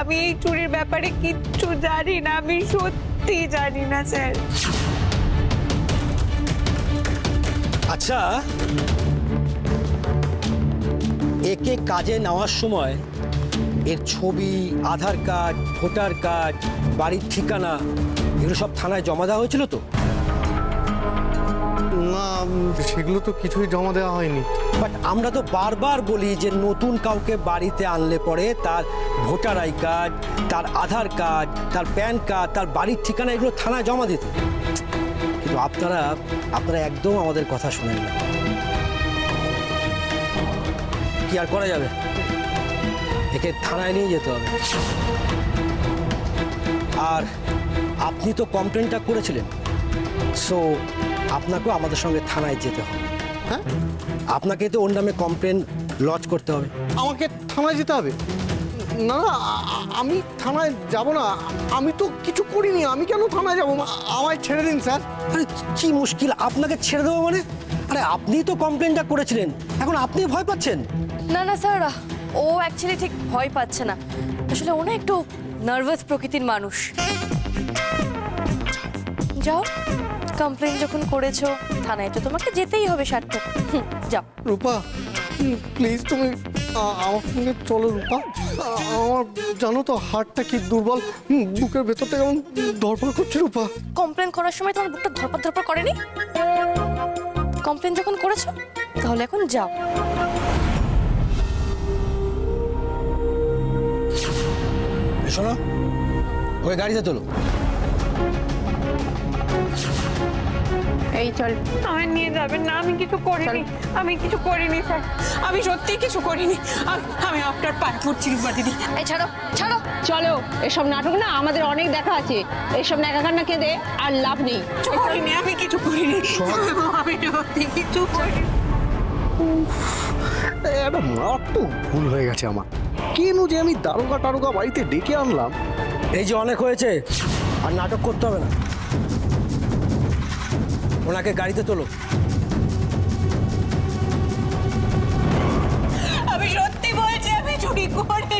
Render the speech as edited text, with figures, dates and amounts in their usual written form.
আমি এই চুরির ব্যাপারে কিচ্ছু জানি না, আমি সত্যি জানি না স্যার। আচ্ছা, একে কাজে নেওয়ার সময় এর ছবি, আধার কার্ড, ভোটার কার্ড, বাড়ির ঠিকানা এগুলো সব থানায় জমা দেওয়া হয়েছিল তো? না, সেগুলো তো কিছুই জমা দেওয়া হয়নি। বাট আমরা তো বারবার বলি যে নতুন কাউকে বাড়িতে আনলে পরে তার ভোটার আই কার্ড, তার আধার কার্ড, তার প্যান কার্ড, তার বাড়ির ঠিকানা এগুলো থানায় জমা দিতে। কিন্তু আপনারা একদম আমাদের কথা শুনেন না। কি আর করা যাবে, একে থানায় নিয়ে যেতে হবে। আর আপনি তো কমপ্লেনটা করেছিলেন, সো আপনাকেও আমাদের সঙ্গে থানায় যেতে হবে। হ্যাঁ, আপনাকে তো ওর নামে কমপ্লেন লজ করতে হবে। আমাকে থানায় যেতে হবে? না না, আমি থানায় যাব না। আমি তো কিছু করিনি, আমি কেন থানায় যাব? আমায় ছেড়ে দিন স্যার। আরে কি মুশকিল, আপনাকে ছেড়ে দেবো মানে? আরে আপনিই তো কমপ্লেনটা করেছিলেন, এখন আপনি ভয় পাচ্ছেন? না না স্যার, ও অ্যাকচুয়ালি ঠিক ভয় পাচ্ছে না। আসলে ও না একটু নার্ভাস প্রকৃতির মানুষ। যাও, কমপ্লেন যখন করেছো থানায় তো তোমাকে যেতেই হবে সার্থক। যাও। রূপা, প্লিজ তুমি আমার সঙ্গে চলো রূপা। আমার জানো তো হার্টটা কি দুর্বল, বুকের ভেতর থেকে কেমন ধরপড় করছে রূপা। কমপ্লেন করার সময় তোমার বুকটা ধরপড় ধরপড় করেনি? কমপ্লেন যখন করেছো তাহলে এখন যাও। শোনো, ওই গাড়িতে তোলো। এই চল, আমার নিয়ে যাবেন না, আমি কিছু করিনি, আমি কিছু করিনি স্যার, আমি সত্যি কিছু করিনি। আমি আপনার পায়ে পড়ছি রূপা দিদি। এই ছাড়ো ছাড়ো। চলো, এসব নাটক না আমাদের অনেক দেখা আছে। এসব নাকাকান্না কেঁদে আর লাভ নেই। কিছু করিনি, আমি কিছু করিনি, আমি সত্যি কিছু করিনি। একটা মারাত্মক ভুল হয়ে গেছে আমার। কেন যে আমি দারোগা বাড়িতে ডেকে আনলাম। এই যে অনেক হয়েছে, আর নাটক করতে হবে না। ওনাকে গাড়িতে তোলো। আমি সত্যি বলছি, আমি চুরি করিনি।